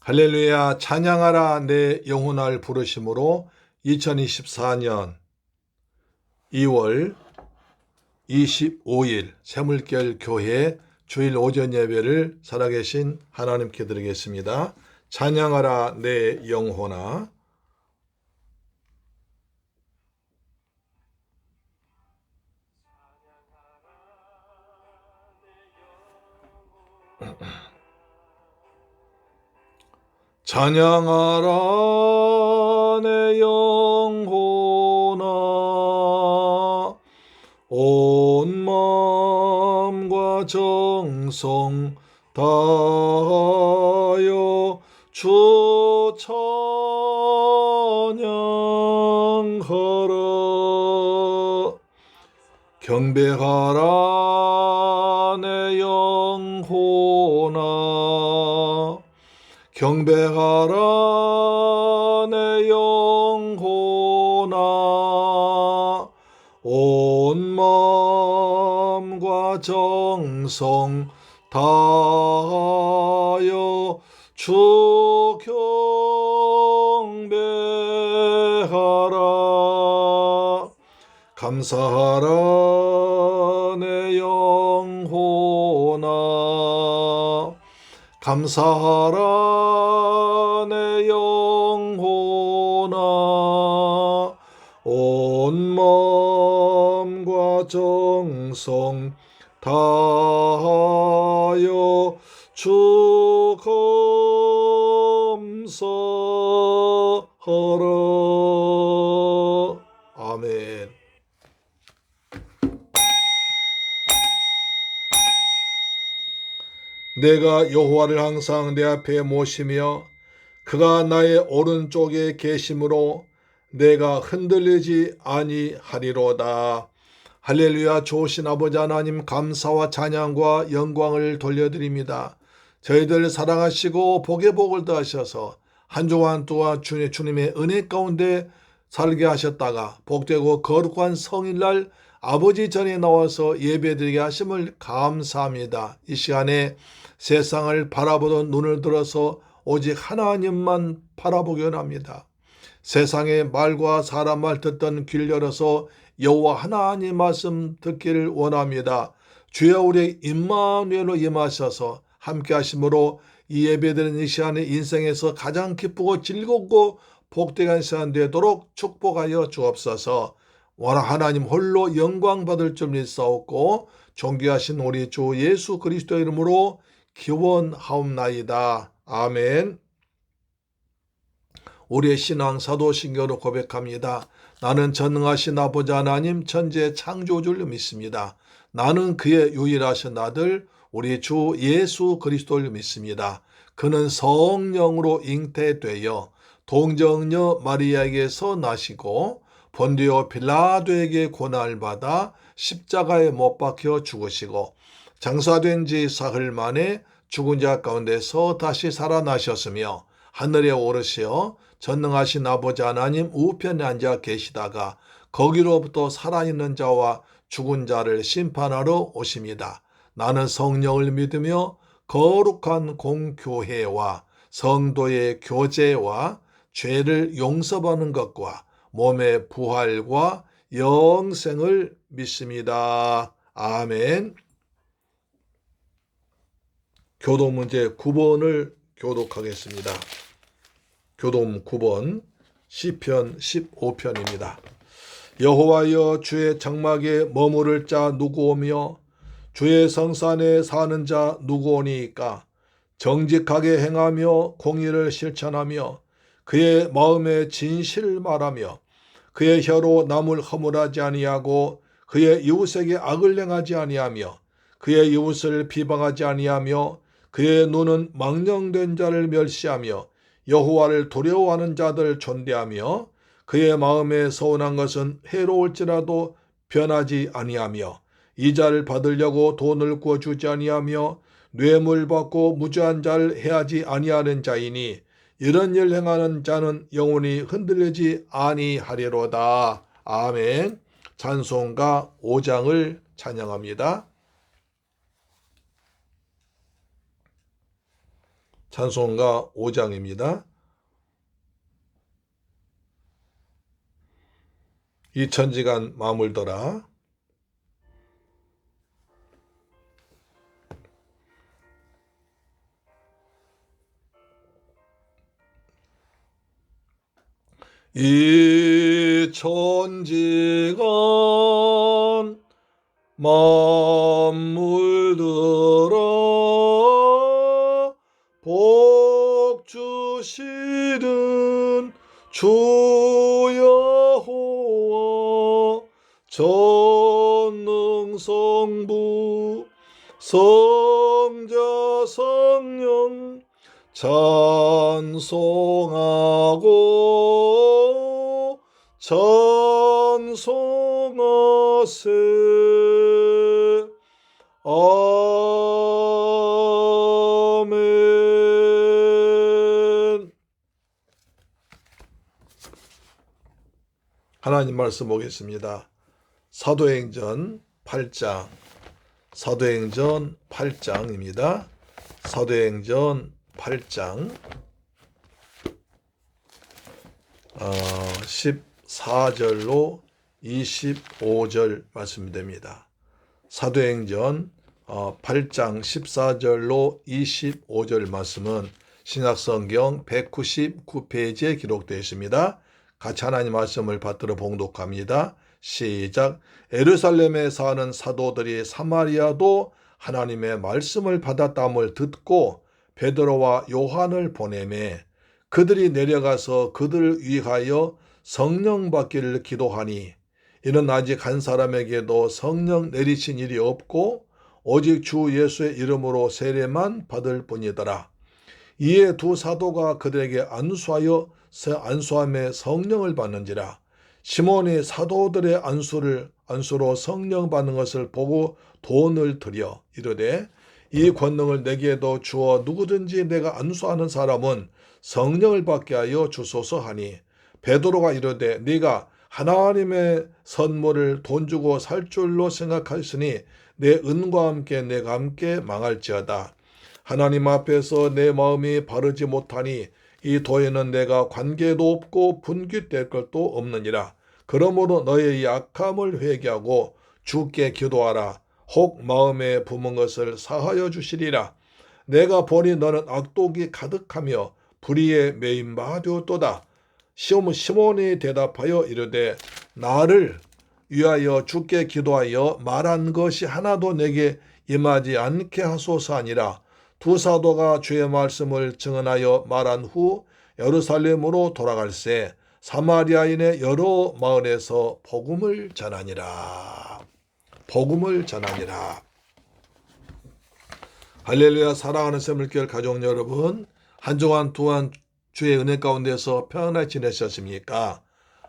할렐루야, 찬양하라 내 영혼을 부르심으로 2024년 2월 25일 새물결 교회 주일 오전 예배를 살아계신 하나님께 드리겠습니다. 찬양하라 내 영혼아. 찬양하라 내 영혼아, 온 마음과 정성 다하여 주 찬양하라. 경배하라 내 영혼아, 경배하라 내 영혼아, 온 마음과 정성 다하여 주 경배하라. 감사하라 내 영혼아, 감사하라 내 영혼아, 온 마음과 정성 다하여 주 감사하라. 아멘. 내가 여호와를 항상 내 앞에 모시며 그가 나의 오른쪽에 계심으로 내가 흔들리지 아니하리로다. 할렐루야. 좋으신 아버지 하나님, 감사와 찬양과 영광을 돌려드립니다. 저희들 사랑하시고 복에 복을 더하셔서 한 주간 동안 주님의 은혜 가운데 살게 하셨다가 복되고 거룩한 성일날 아버지 전에 나와서 예배드리게 하심을 감사합니다. 이 시간에 세상을 바라보던 눈을 들어서 오직 하나님만 바라보기 원합니다. 세상의 말과 사람 말 듣던 귀를 열어서 여호와 하나님 말씀 듣기를 원합니다. 주여 우리 임마누엘로 임하셔서 함께 하심으로 이 예배드리는 이 시간에 인생에서 가장 기쁘고 즐겁고 복되게 시간 되도록 축복하여 주옵소서. 하나님 홀로 영광 받을 줄 믿사옵고 존귀하신 우리 주 예수 그리스도 이름으로 기원하옵나이다. 아멘. 우리의 신앙 사도신경으로 고백합니다. 나는 전능하신 아버지 하나님 천지의 창조주를 믿습니다. 나는 그의 유일하신 아들 우리 주 예수 그리스도를 믿습니다. 그는 성령으로 잉태되어 동정녀 마리아에게서 나시고 본디오 빌라도에게 고난을 받아 십자가에 못 박혀 죽으시고 장사된 지 사흘 만에 죽은 자 가운데서 다시 살아나셨으며 하늘에 오르시어 전능하신 아버지 하나님 우편에 앉아 계시다가 거기로부터 살아있는 자와 죽은 자를 심판하러 오십니다. 나는 성령을 믿으며 거룩한 공교회와 성도의 교제와 죄를 용서받는 것과 몸의 부활과 영생을 믿습니다. 아멘. 교독 문제 9번을 교독하겠습니다. 교독 9번 시편 15편입니다. 여호와여, 주의 장막에 머무를 자 누구오며 주의 성산에 사는 자 누구오니까? 정직하게 행하며 공의를 실천하며 그의 마음에 진실을 말하며 그의 혀로 남을 허물하지 아니하고 그의 이웃에게 악을 행하지 아니하며 그의 이웃을 비방하지 아니하며 그의 눈은 망령된 자를 멸시하며 여호와를 두려워하는 자들 존대하며 그의 마음에 서운한 것은 해로울지라도 변하지 아니하며 이자를 받으려고 돈을 구워주지 아니하며 뇌물 받고 무죄한 자를 해하지 아니하는 자이니 이런 일 행하는 자는 영원히 흔들리지 아니하리로다. 아멘. 찬송가 5장을 찬양합니다. 찬송가 5장입니다. 2000지간 마물더라. 이천지간 만물들아 복 주시는 주 여호와 전능성부 성자 성령 찬송하고 찬송하세. 아멘. 하나님 말씀 보겠습니다. 사도행전 8장, 사도행전 8장입니다. 사도행전 8장 14절로 25절 말씀됩니다. 사도행전 8장 14절로 25절 말씀은 신약성경 199페이지에 기록되어 있습니다. 같이 하나님 말씀을 받들어 봉독합니다. 시작. 예루살렘에 사는 사도들이 사마리아도 하나님의 말씀을 받았다함을 듣고 베드로와 요한을 보내매 그들이 내려가서 그들을 위하여 성령 받기를 기도하니 이는 아직 한 사람에게도 성령 내리신 일이 없고 오직 주 예수의 이름으로 세례만 받을 뿐이더라. 이에 두 사도가 그들에게 안수함에 성령을 받는지라. 시몬이 사도들의 안수로 성령 받는 것을 보고 돈을 들여 이르되 이 권능을 내게도 주어 누구든지 내가 안수하는 사람은 성령을 받게 하여 주소서 하니 베드로가 이르되 네가 하나님의 선물을 돈 주고 살 줄로 생각하였으니 내 은과 함께 내가 함께 망할지어다. 하나님 앞에서 내 마음이 바르지 못하니 이 도에는 내가 관계도 없고 분깃될 것도 없느니라. 그러므로 너의 약함을 회개하고 주께 기도하라. 혹 마음에 품은 것을 사하여 주시리라. 내가 보니 너는 악독이 가득하며 불의에 매인 바 되었도다. 시몬이 대답하여 이르되 나를 위하여 주께 기도하여 말한 것이 하나도 내게 임하지 않게 하소서 하니라. 두 사도가 주의 말씀을 증언하여 말한 후 예루살렘으로 돌아갈새 사마리아인의 여러 마을에서 복음을 전하니라. 복음을 전하니라. 할렐루야. 사랑하는 새물교회 가족 여러분, 한 주간 또한 주의 은혜 가운데서 평안하게 지내셨습니까?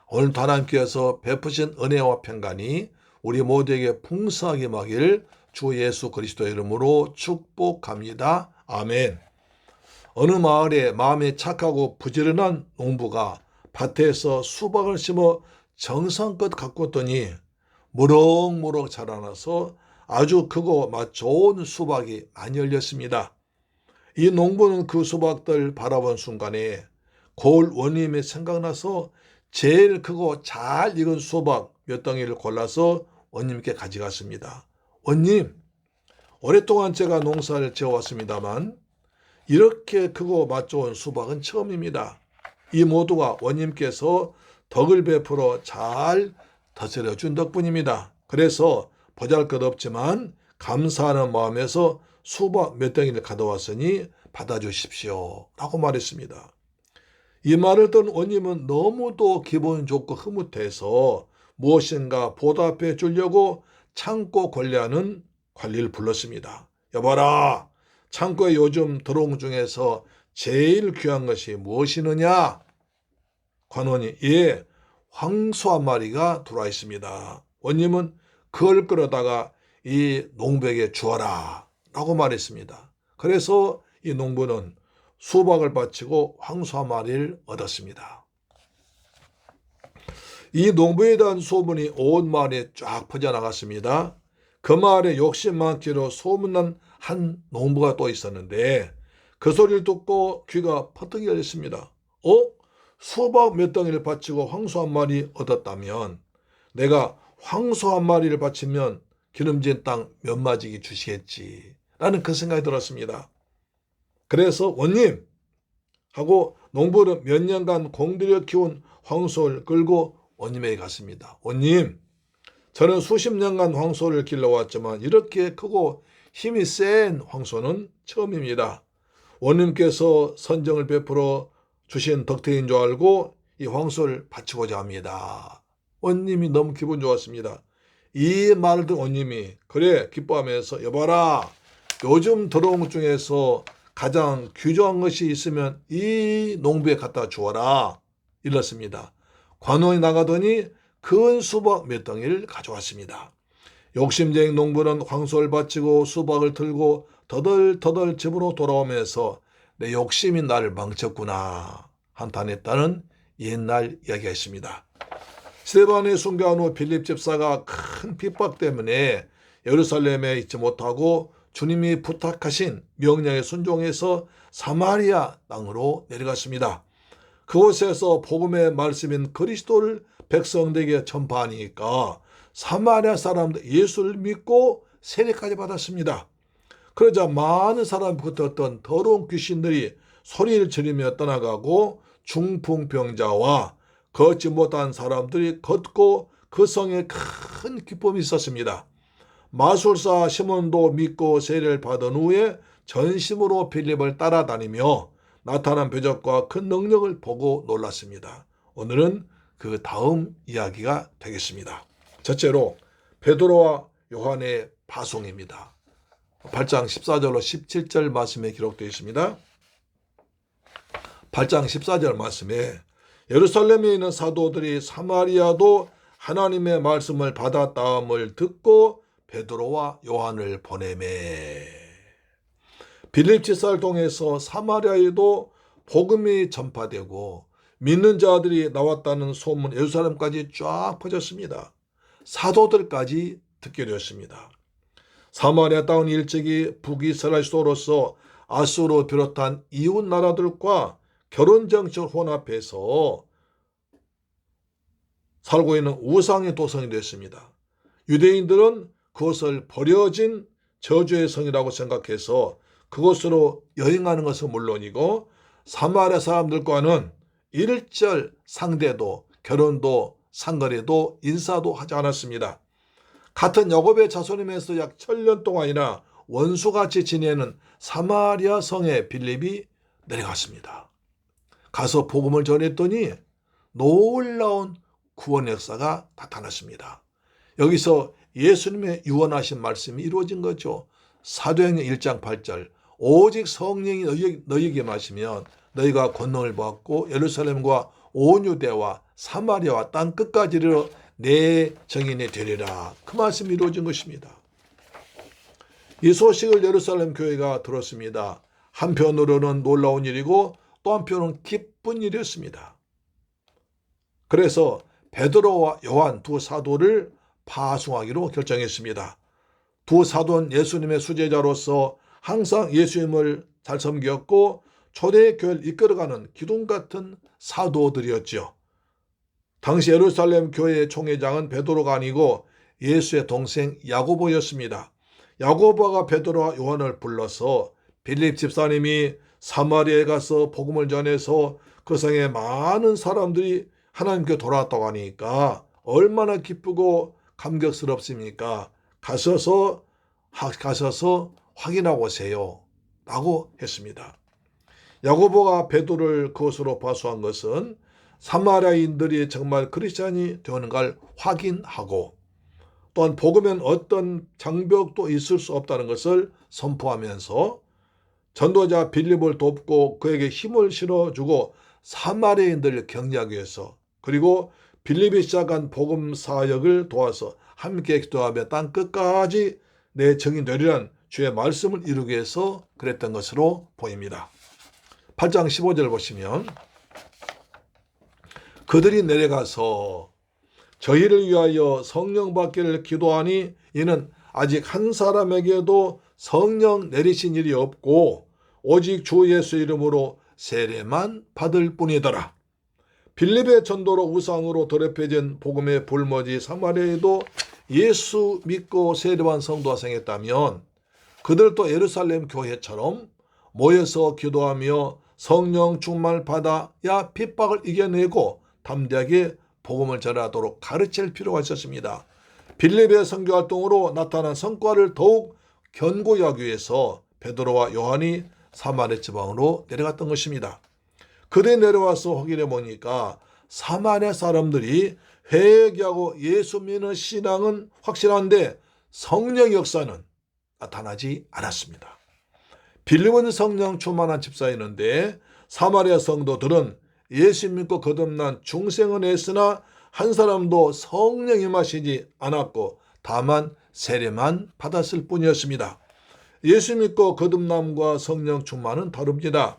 오늘도 하나님께서 베푸신 은혜와 평강이 우리 모두에게 풍성하게 임하길 주 예수 그리스도의 이름으로 축복합니다. 아멘. 어느 마을에 마음이 착하고 부지런한 농부가 밭에서 수박을 심어 정성껏 가꿨더니 무럭무럭 자라나서 아주 크고 맛 좋은 수박이 많이 열렸습니다. 이 농부는 그 수박들 바라본 순간에 고을 원님이 생각나서 제일 크고 잘 익은 수박 몇 덩이를 골라서 원님께 가져갔습니다. 원님, 오랫동안 제가 농사를 지어왔습니다만 이렇게 크고 맛 좋은 수박은 처음입니다. 이 모두가 원님께서 덕을 베풀어 잘 다스려 준 덕분입니다. 그래서 보잘것없지만 감사하는 마음에서 수박 몇 덩이를 가져왔으니 받아주십시오 라고 말했습니다. 이 말을 듣는 원님은 너무도 기분 좋고 흐뭇해서 무엇인가 보답해 주려고 창고 관리하는 관리를 불렀습니다. 여봐라, 창고에 요즘 들어온 중에서 제일 귀한 것이 무엇이느냐? 관원이 예, 황소 한 마리가 들어와 있습니다. 원님은 그걸 끌어다가 이 농부에게 주어라 라고 말했습니다. 그래서 이 농부는 수박을 바치고 황소 한 마리를 얻었습니다. 이 농부에 대한 소문이 온 마을에 쫙 퍼져나갔습니다. 그 마을에 욕심 많기로 소문난 한 농부가 또 있었는데 그 소리를 듣고 귀가 퍼뜩 열렸습니다. 수박 몇 덩이를 바치고 황소 한 마리 얻었다면 내가 황소 한 마리를 바치면 기름진 땅 몇 마지기 주시겠지 라는 그 생각이 들었습니다. 그래서 원님 하고 농부는 몇 년간 공들여 키운 황소를 끌고 원님에게 갔습니다. 원님, 저는 수십 년간 황소를 길러왔지만 이렇게 크고 힘이 센 황소는 처음입니다. 원님께서 선정을 베풀어 주신 덕택인 줄 알고 이 황소를 바치고자 합니다. 원님이 너무 기분 좋았습니다. 이 말을 듣고 원님이 그래 기뻐하면서 여봐라, 요즘 들어온 것 중에서 가장 귀중한 것이 있으면 이 농부에 갖다 주어라 이랬습니다. 관원이 나가더니 큰 수박 몇 덩이를 가져왔습니다. 욕심쟁이 농부는 황소를 바치고 수박을 들고 더덜더덜 집으로 돌아오면서 내 욕심이 나를 망쳤구나 한탄했다는 옛날 이야기가 있습니다. 스데반에 순교한 후 빌립 집사가 큰 핍박 때문에 예루살렘에 있지 못하고 주님이 부탁하신 명령에 순종해서 사마리아 땅으로 내려갔습니다. 그곳에서 복음의 말씀인 그리스도를 백성들에게 전파하니까 사마리아 사람들 예수를 믿고 세례까지 받았습니다. 그러자 많은 사람부터 어떤 더러운 귀신들이 소리를 지르며 떠나가고 중풍병자와 걷지 못한 사람들이 걷고 그 성에 큰 기쁨이 있었습니다. 마술사 시몬도 믿고 세례를 받은 후에 전심으로 빌립을 따라다니며 나타난 표적과 큰 능력을 보고 놀랐습니다. 오늘은 그 다음 이야기가 되겠습니다. 첫째로 베드로와 요한의 파송입니다. 8장 14절로 17절 말씀에 기록되어 있습니다. 8장 14절 말씀에 예루살렘에 있는 사도들이 사마리아도 하나님의 말씀을 받았다함을 듣고 베드로와 요한을 보내매. 빌립 지사를 통해서 사마리아에도 복음이 전파되고 믿는 자들이 나왔다는 소문 예루살렘까지 쫙 퍼졌습니다. 사도들까지 듣게 되었습니다. 사마리아 땅은 일찍이 북이스라엘 수도로서 아수르를 비롯한 이웃 나라들과 결혼 정책을 혼합해서 살고 있는 우상의 도성이 됐습니다. 유대인들은 그것을 버려진 저주의 성이라고 생각해서 그곳으로 여행하는 것은 물론이고 사마리아 사람들과는 일절 상대도 결혼도 상거래도 인사도 하지 않았습니다. 같은 야곱의 자손이면서 약 1000년 동안이나 원수같이 지내는 사마리아 성에 빌립이 내려갔습니다. 가서 복음을 전했더니 놀라운 구원 역사가 나타났습니다. 여기서 예수님의 유언하신 말씀이 이루어진 거죠. 사도행전 1장 8절 오직 성령이 너희에게 마시면 너희가 권능을 받고 예루살렘과 온 유대와 사마리아와 땅 끝까지 이르러 내 증인이 되리라. 그 말씀이 이루어진 것입니다. 이 소식을 예루살렘 교회가 들었습니다. 한편으로는 놀라운 일이고 또 한편으로는 기쁜 일이었습니다. 그래서 베드로와 요한 두 사도를 파송하기로 결정했습니다. 두 사도는 예수님의 수제자로서 항상 예수님을 잘 섬겼고 초대교회를 이끌어가는 기둥 같은 사도들이었죠. 당시 예루살렘 교회의 총회장은 베드로가 아니고 예수의 동생 야고보였습니다. 야고보가 베드로와 요한을 불러서 빌립 집사님이 사마리아에 가서 복음을 전해서 그 성에 많은 사람들이 하나님께 돌아왔다고 하니까 얼마나 기쁘고 감격스럽습니까? 가셔서 확인하고 오세요 라고 했습니다. 야고보가 베드로를 그것으로 파송한 것은 사마리아인들이 정말 크리스찬이 되는가를 확인하고 또한 복음엔 어떤 장벽도 있을 수 없다는 것을 선포하면서 전도자 빌립을 돕고 그에게 힘을 실어주고 사마리아인들을 격려하기 위해서 그리고 빌립이 시작한 복음 사역을 도와서 함께 기도하며 땅 끝까지 내 증인 되리란 주의 말씀을 이루기 위해서 그랬던 것으로 보입니다. 8장 15절 보시면 그들이 내려가서 저희를 위하여 성령 받기를 기도하니 이는 아직 한 사람에게도 성령 내리신 일이 없고 오직 주 예수 이름으로 세례만 받을 뿐이더라. 빌립의 전도로 우상으로 더럽혀진 복음의 불모지 사마리아에도 예수 믿고 세례받은 성도가 생겼다면 그들도 예루살렘 교회처럼 모여서 기도하며 성령 충만을 받아야 핍박을 이겨내고 담대하게 복음을 전하도록 가르칠 필요가 있었습니다. 빌립의 선교활동으로 나타난 성과를 더욱 견고히 하기 위해서 베드로와 요한이 사마리아 지방으로 내려갔던 것입니다. 그들이 내려와서 확인해 보니까 사마리아 사람들이 회개하고 예수 믿는 신앙은 확실한데 성령 역사는 나타나지 않았습니다. 빌립은 성령 충만한 집사였는데 사마리아 성도들은 예수 믿고 거듭난 중생은 했으나 한 사람도 성령이 임하시지 않았고 다만 세례만 받았을 뿐이었습니다. 예수 믿고 거듭남과 성령 충만은 다릅니다.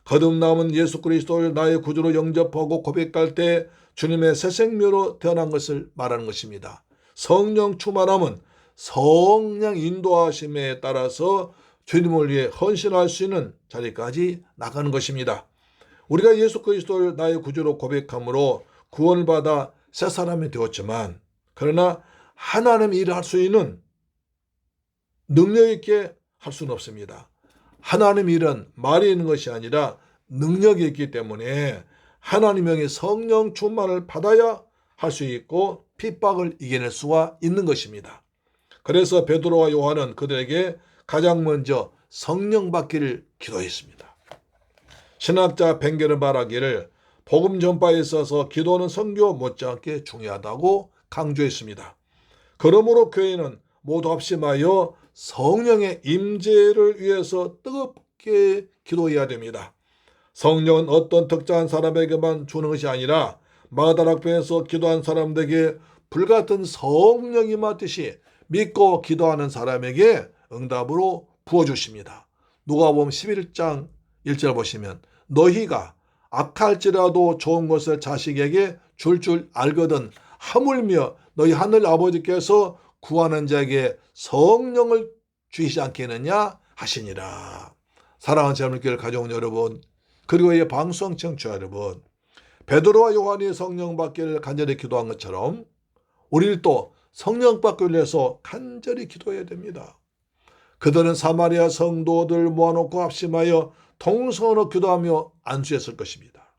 거듭남은 예수 그리스도를 나의 구주로 영접하고 고백할 때 주님의 새 생명으로 태어난 것을 말하는 것입니다. 성령 충만함은 성령 인도하심에 따라서 주님을 위해 헌신할 수 있는 자리까지 나가는 것입니다. 우리가 예수 그리스도를 나의 구주로 고백함으로 구원을 받아 새 사람이 되었지만 그러나 하나님의 일을 할 수 있는 능력 있게 할 수는 없습니다. 하나님의 일은 말이 있는 것이 아니라 능력이 있기 때문에 하나님의 성령 충만을 받아야 할 수 있고 핍박을 이겨낼 수가 있는 것입니다. 그래서 베드로와 요한은 그들에게 가장 먼저 성령 받기를 기도했습니다. 신학자 벵게는 말하기를 복음 전파에 있어서 기도는 선교 못지않게 중요하다고 강조했습니다. 그러므로 교회는 모두 합심하여 성령의 임재를 위해서 뜨겁게 기도해야 됩니다. 성령은 어떤 특정한 사람에게만 주는 것이 아니라 마가다락방에서 기도한 사람들에게 불같은 성령이 임하듯이 믿고 기도하는 사람에게 응답으로 부어주십니다. 누가복음 11장 1절 보시면 너희가 악할지라도 좋은 것을 자식에게 줄 알거든 하물며 너희 하늘 아버지께서 구하는 자에게 성령을 주시지 않겠느냐 하시니라. 사랑하는 자매교회 가족 여러분, 그리고 이 방송 청취자 여러분, 베드로와 요한이 성령 받기를 간절히 기도한 것처럼 우리도 성령 받기 위해서 간절히 기도해야 됩니다. 그들은 사마리아 성도들 모아놓고 합심하여 통성으로 기도하며 안수했을 것입니다.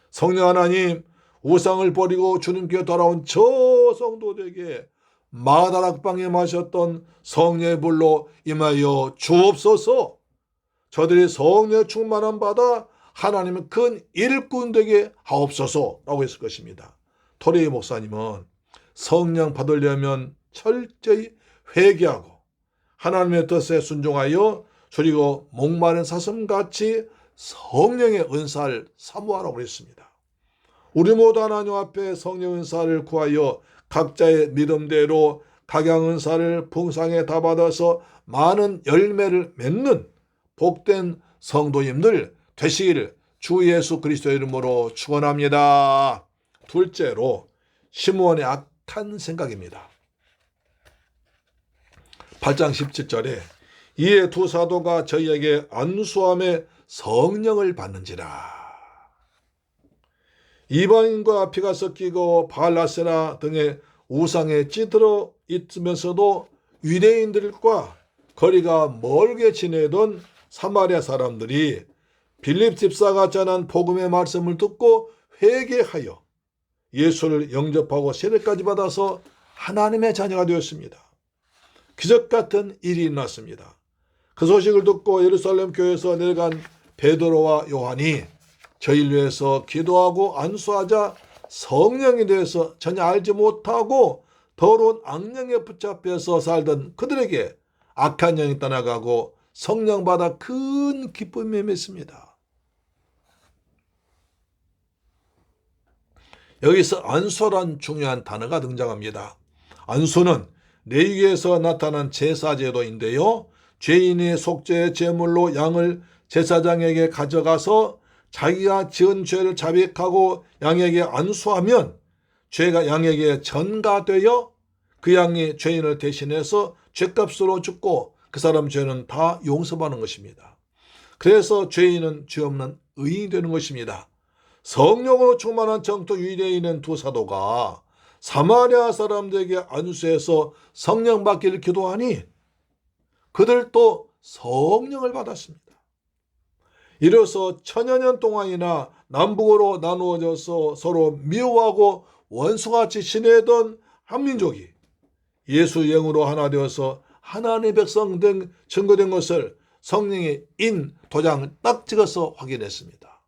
성령 하나님, 우상을 버리고 주님께 돌아온 저 성도들에게 마가다락방에 마셨던 성령의 불로 임하여 주옵소서. 저들이 성령의 충만함 받아 하나님의 큰 일꾼 되게 하옵소서라고 했을 것입니다. 토레이 목사님은 성령 받으려면 철저히 회개하고 하나님의 뜻에 순종하여 그리고 목마른 사슴같이 성령의 은사를 사모하라고 그랬습니다. 우리 모두 하나님 앞에 성령 은사를 구하여 각자의 믿음대로 각양 은사를 풍성하게 다 받아서 많은 열매를 맺는 복된 성도님들 되시기를 주 예수 그리스도의 이름으로 축원합니다. 둘째로 시므온의 악한 생각입니다. 8장 17절에 이에 두 사도가 저희에게 안수함에 성령을 받는지라. 이방인과 피가 섞이고 바알아세라 등의 우상에 찌들어 있으면서도 유대인들과 거리가 멀게 지내던 사마리아 사람들이 빌립 집사가 전한 복음의 말씀을 듣고 회개하여 예수를 영접하고 세례까지 받아서 하나님의 자녀가 되었습니다. 기적 같은 일이 일어났습니다. 그 소식을 듣고 예루살렘 교회에서 내려간 베드로와 요한이 저희를 위해서 기도하고 안수하자 성령에 대해서 전혀 알지 못하고 더러운 악령에 붙잡혀서 살던 그들에게 악한 영이 떠나가고 성령 받아 큰 기쁨이 맺습니다. 여기서 안수란 중요한 단어가 등장합니다. 안수는 레위기에서 나타난 제사제도인데요. 죄인이 속죄의 제물로 양을 제사장에게 가져가서 자기가 지은 죄를 자백하고 양에게 안수하면 죄가 양에게 전가되어 그 양이 죄인을 대신해서 죄값으로 죽고 그 사람 죄는 다 용서받는 것입니다. 그래서 죄인은 죄 없는 의인이 되는 것입니다. 성령으로 충만한 정토 유대에 있는 두 사도가 사마리아 사람들에게 안수해서 성령 받기를 기도하니 그들도 성령을 받았습니다. 이로써 천여 년 동안이나 남북으로 나누어져서 서로 미워하고 원수같이 지내던 한민족이 예수 영으로 하나 되어서 하나님의 백성 등 증거된 것을 성령의 도장을 딱 찍어서 확인했습니다.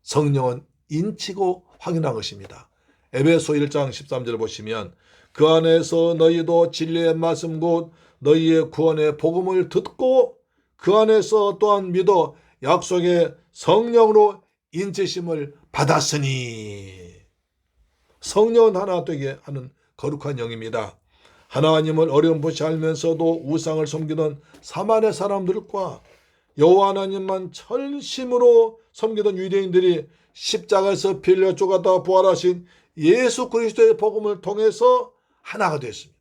성령은 인치고 확인한 것입니다. 에베소 1장 13절 보시면 그 안에서 너희도 진리의 말씀 곧 너희의 구원의 복음을 듣고 그 안에서 또한 믿어 약속의 성령으로 인치심을 받았으니. 성령은 하나 되게 하는 거룩한 영입니다. 하나님을 어렴풋이 알면서도 우상을 섬기던 사마리아 사람들과 여호와 하나님만 철심으로 섬기던 유대인들이 십자가에서 피 흘려 쪼가다 부활하신 예수 그리스도의 복음을 통해서 하나가 됐습니다.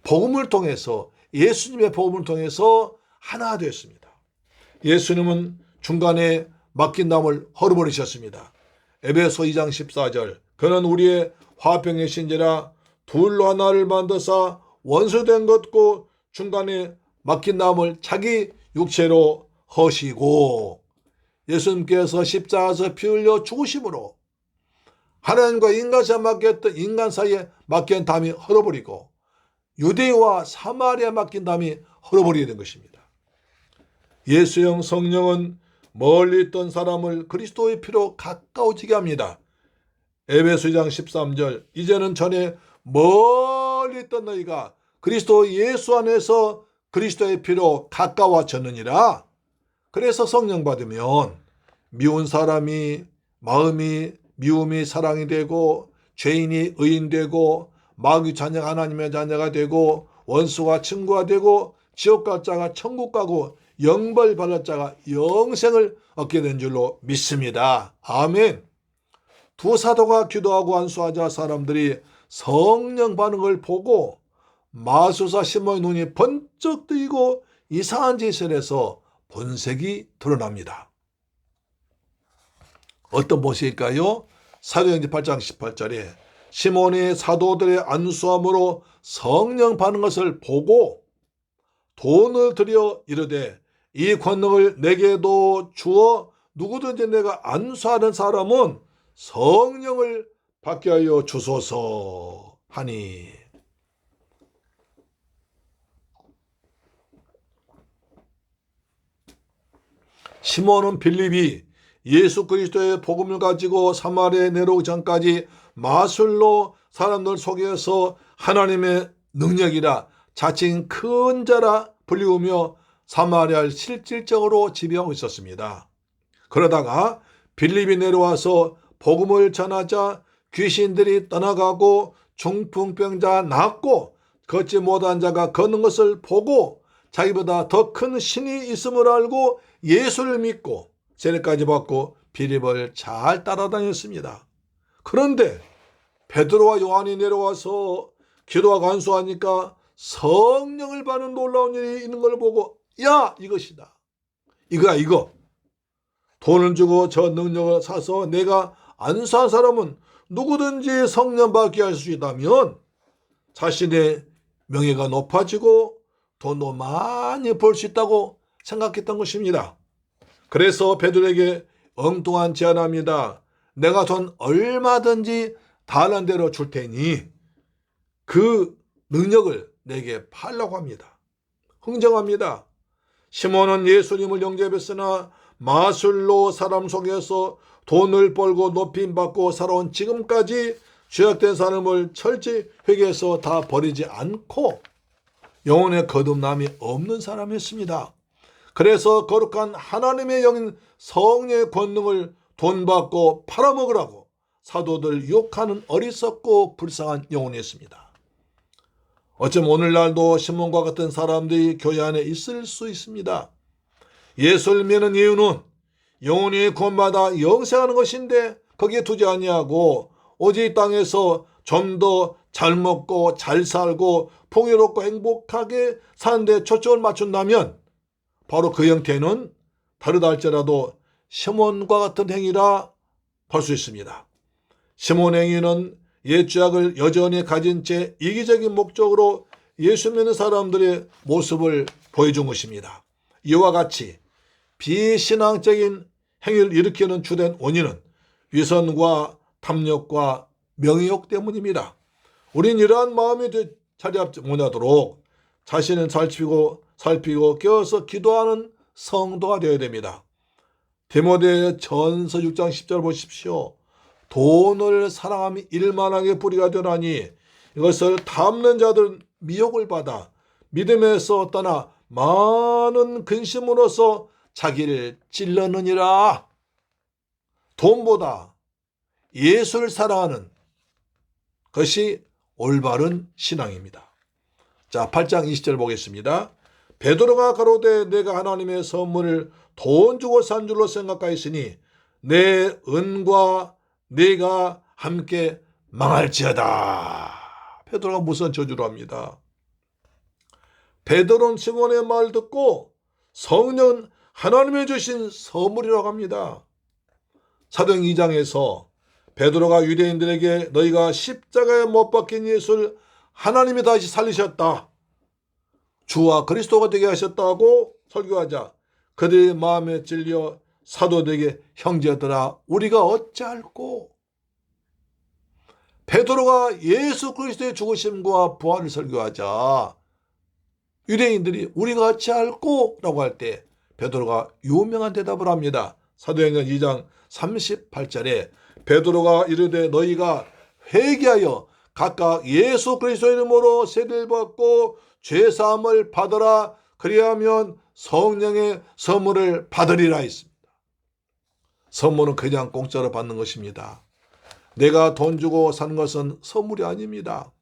복음을 통해서, 예수님의 복음을 통해서 하나가 됐습니다. 예수님은 중간에 막힌 담을 헐어버리셨습니다. 에베소 2장 14절 그는 우리의 화평이신지라 둘로 하나를 만드사 원수된 것고 중간에 막힌 담을 자기 육체로 허시고. 예수님께서 십자가에서 피 흘려 죽으심으로 하나님과 인간 사이에 막힌 담이 헐어버리고 유대와 사마리아 막힌 담이 헐어버리게 된 것입니다. 예수형 성령은 멀리 있던 사람을 그리스도의 피로 가까워지게 합니다. 에베소 2장 13절 이제는 전에 멀리 있던 너희가 그리스도 예수 안에서 그리스도의 피로 가까워졌느니라. 그래서 성령 받으면 미운 사람이 마음이 미움이 사랑이 되고 죄인이 의인 되고 마귀 자녀가 하나님의 자녀가 되고 원수와 친구가 되고 지옥 갈 자가 천국 가고 영벌 받을 자가 영생을 얻게 된 줄로 믿습니다. 아멘. 두 사도가 기도하고 안수하자 사람들이 성령 받는 걸 보고 마술사 시몬의 눈이 번쩍 뜨이고 이상한 짓을 해서 본색이 드러납니다. 어떤 모습일까요? 사도행전 8장 18절에 시몬이 사도들의 안수함으로 성령 받는 것을 보고 돈을 들여 이르되 이 권능을 내게도 주어 누구든지 내가 안수하는 사람은 성령을 받게 하여 주소서 하니. 시몬은 빌립이 예수 그리스도의 복음을 가지고 사마리아에 내려오기 전까지 마술로 사람들 속여서 하나님의 능력이라 자칭 큰 자라 불리우며 사마리아를 실질적으로 지배하고 있었습니다. 그러다가 빌립이 내려와서 복음을 전하자 귀신들이 떠나가고 중풍병자 낫고 걷지 못한 자가 걷는 것을 보고 자기보다 더 큰 신이 있음을 알고 예수를 믿고 세례까지 받고 빌립을 잘 따라다녔습니다. 그런데 베드로와 요한이 내려와서 기도하고 안수하니까 성령을 받는 놀라운 일이 있는 걸 보고 야, 이것이다. 이거야, 이거. 돈을 주고 저 능력을 사서 내가 안수한 사람은 누구든지 성령 받게 할 수 있다면 자신의 명예가 높아지고 돈도 많이 벌 수 있다고 생각했던 것입니다. 그래서 베드로에게 엉뚱한 제안합니다. 내가 돈 얼마든지 달란 대로 줄 테니 그 능력을 내게 팔라고 합니다. 흥정합니다. 시몬은 예수님을 영접했으나 마술로 사람 속여서 돈을 벌고 높임받고 살아온 지금까지 죄악된 삶을 철저히 회개해서 다 버리지 않고 영혼의 거듭남이 없는 사람이었습니다. 그래서 거룩한 하나님의 영인 성령의 권능을 돈 받고 팔아먹으라고 사도들 유혹하는 어리석고 불쌍한 영혼이었습니다. 어쩌면 오늘날도 시몬과 같은 사람들이 교회 안에 있을 수 있습니다. 예수를 믿는 이유는 영혼이 구원받아 영생하는 것인데 거기에 두지 아니하고 오직 이 땅에서 좀 더 잘 먹고 잘 살고 풍요롭고 행복하게 사는 데 초점을 맞춘다면 바로 그 형태는 다르다 할지라도 시몬과 같은 행위라 볼 수 있습니다. 시몬 행위는 옛 죄악을 여전히 가진 채 이기적인 목적으로 예수 믿는 사람들의 모습을 보여준 것입니다. 이와 같이 비신앙적인 행위를 일으키는 주된 원인은 위선과 탐욕과 명예욕 때문입니다. 우린 이러한 마음이 자리 잡지 못하도록 자신을 살피고 깨어서 기도하는 성도가 되어야 됩니다. 디모데전서 6장 10절 보십시오. 돈을 사랑함이 일만하게 뿌리가 되나니 이것을 탐는 자들은 미혹을 받아 믿음에서 떠나 많은 근심으로써 자기를 찔러느니라. 돈보다 예수를 사랑하는 것이 올바른 신앙입니다. 자, 8장 20절 보겠습니다. 베드로가 가로되 내가 하나님의 선물을 돈 주고 산 줄로 생각하였으니 내 은과 네가 함께 망할지어다. 베드로가 무슨 저주를 합니다. 베드로는 시몬의 말 듣고 성령은 하나님이 주신 선물이라고 합니다. 사도행 2장에서 베드로가 유대인들에게 너희가 십자가에 못 박힌 예수를 하나님이 다시 살리셨다, 주와 그리스도가 되게 하셨다고 설교하자 그들의 마음에 찔려 사도들에게 형제들아 우리가 어찌할꼬. 베드로가 예수 그리스도의 죽으심과 부활을 설교하자 유대인들이 우리가 어찌할꼬 라고 할 때 베드로가 유명한 대답을 합니다. 사도행전 2장 38절에 베드로가 이르되 너희가 회개하여 각각 예수 그리스도 이름으로 세례를 받고 죄사함을 받으라, 그리하면 성령의 선물을 받으리라 했습니다. 선물은 그냥 공짜로 받는 것입니다. 내가 돈 주고 산 것은 선물이 아닙니다.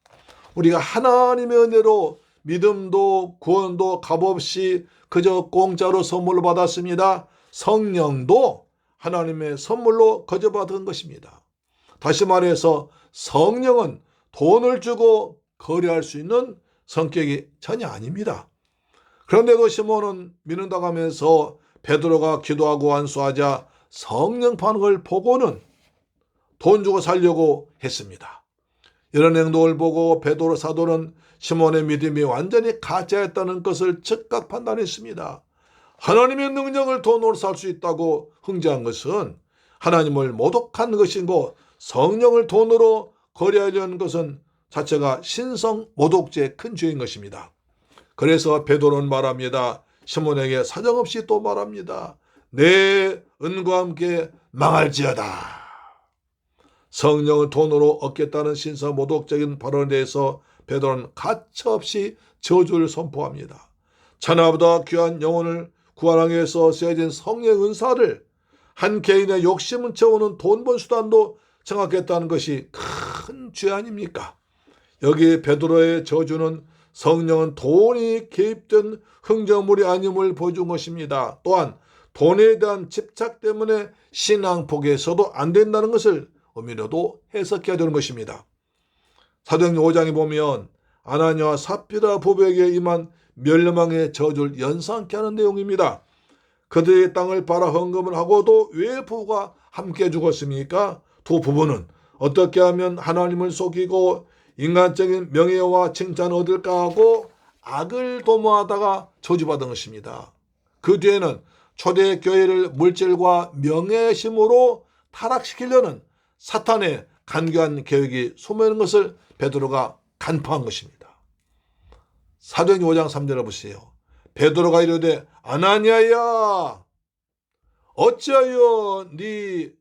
우리가 하나님의 은혜로 믿음도 구원도 값없이 그저 공짜로 선물로 받았습니다. 성령도 하나님의 선물로 거저 받은 것입니다. 다시 말해서 성령은 돈을 주고 거래할 수 있는 성격이 전혀 아닙니다. 그런데도 시몬은 믿는다고 하면서 베드로가 기도하고 안수하자 성령 반응을 보고는 돈 주고 살려고 했습니다. 이런 행동을 보고 베드로 사도는 시몬의 믿음이 완전히 가짜였다는 것을 즉각 판단했습니다. 하나님의 능력을 돈으로 살 수 있다고 흥죄한 것은 하나님을 모독한 것이고 성령을 돈으로 거래하려는 것은 자체가 신성 모독죄의 큰 죄인 것입니다. 그래서 베드로는 말합니다. 시몬에게 사정없이 또 말합니다. 내 은과 함께 망할지어다. 성령을 돈으로 얻겠다는 신성 모독적인 발언에 대해서 베드로는 가차없이 저주를 선포합니다. 천하보다 귀한 영혼을 구하기 위해서 쓰여진 성령의 은사를 한 개인의 욕심을 채우는 돈 번 수단도 정확했다는 것이 큰 죄 아닙니까? 여기 베드로의 저주는 성령은 돈이 개입된 흥정물이 아님을 보여준 것입니다. 또한 돈에 대한 집착 때문에 신앙 포기해서도 안 된다는 것을 의미로도 해석해야 되는 것입니다. 사도행전 5장에 보면 아나니아와 삽비라 부부에게 임한 멸망의 저주를 연상케 하는 내용입니다. 그들의 땅을 팔아 헌금을 하고도 왜 부부가 함께 죽었습니까? 두 부부는 어떻게 하면 하나님을 속이고 인간적인 명예와 칭찬을 얻을까 하고 악을 도모하다가 저주받은 것입니다. 그 뒤에는 초대 교회를 물질과 명예의 힘으로 타락시키려는 사탄의 간교한 계획이 소모하는 것을 베드로가 간파한 것입니다. 사도행전 5장 3절을 보세요. 베드로가 이르되 아나니아야 어찌하여 네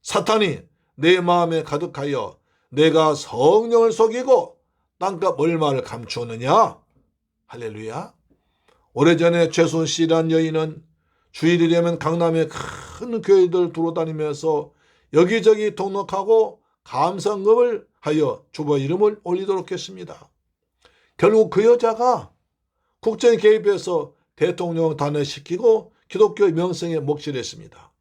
사탄이 내 마음에 가득하여 내가 성령을 속이고 땅값 얼마를 감추었느냐. 할렐루야. 오래전에 최순실이라는 여인은 주일이 되면 강남의 큰 교회들 돌아다니면서 여기저기 등록하고 감상금을 하여 주보 이름을 올리도록 했습니다. 결국 그 여자가 국정에 개입해서 대통령 단회시키고 기독교의 명성에 목질했습니다.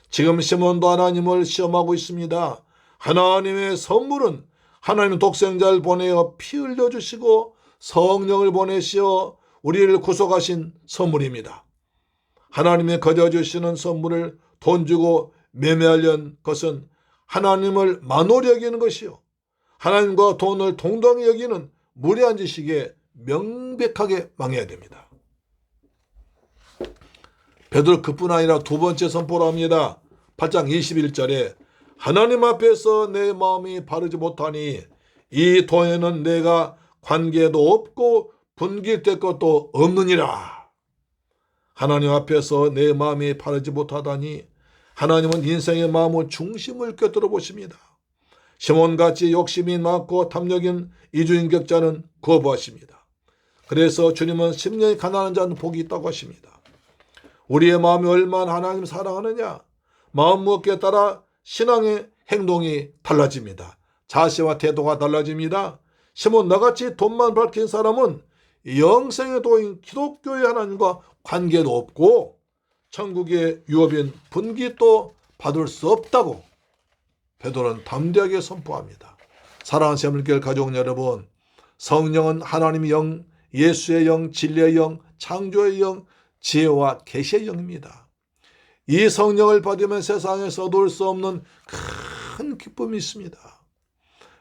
지금 시몬도 하나님을 시험하고 있습니다. 하나님의 선물은 하나님의 독생자를 보내어 피 흘려주시고 성령을 보내시어 우리를 구속하신 선물입니다. 하나님이 거저 주시는 선물을 돈 주고 매매하려는 것은 하나님을 만홀히 여기는 것이요, 하나님과 돈을 동등히 여기는 무례한 짓이기에 명백하게 망해야 됩니다. 베드로 그뿐 아니라 두 번째 선포를 합니다. 8장 21절에 하나님 앞에서 내 마음이 바르지 못하니 이 돈에는 내가 관계도 없고 분깃될 것도 없느니라. 하나님 앞에서 내 마음이 바르지 못하다니, 하나님은 인생의 마음의 중심을 꿰뚫어 보십니다. 시몬같이 욕심이 많고 탐욕인 이주인격자는 거부하십니다. 그래서 주님은 10년이 가난한 자는 복이 있다고 하십니다. 우리의 마음이 얼마나 하나님을 사랑하느냐, 마음먹기에 따라 신앙의 행동이 달라집니다. 자세와 태도가 달라집니다. 시몬 나같이 돈만 밝힌 사람은 영생의 도인 기독교의 하나님과 관계도 없고 천국의 유업인 분깃도 받을 수 없다고 베드로는 담대하게 선포합니다. 사랑하는 새물교회 가족 여러분, 성령은 하나님의 영, 예수의 영, 진리의 영, 창조의 영, 지혜와 계시의 영입니다. 이 성령을 받으면 세상에서 얻을 수 없는 큰 기쁨이 있습니다.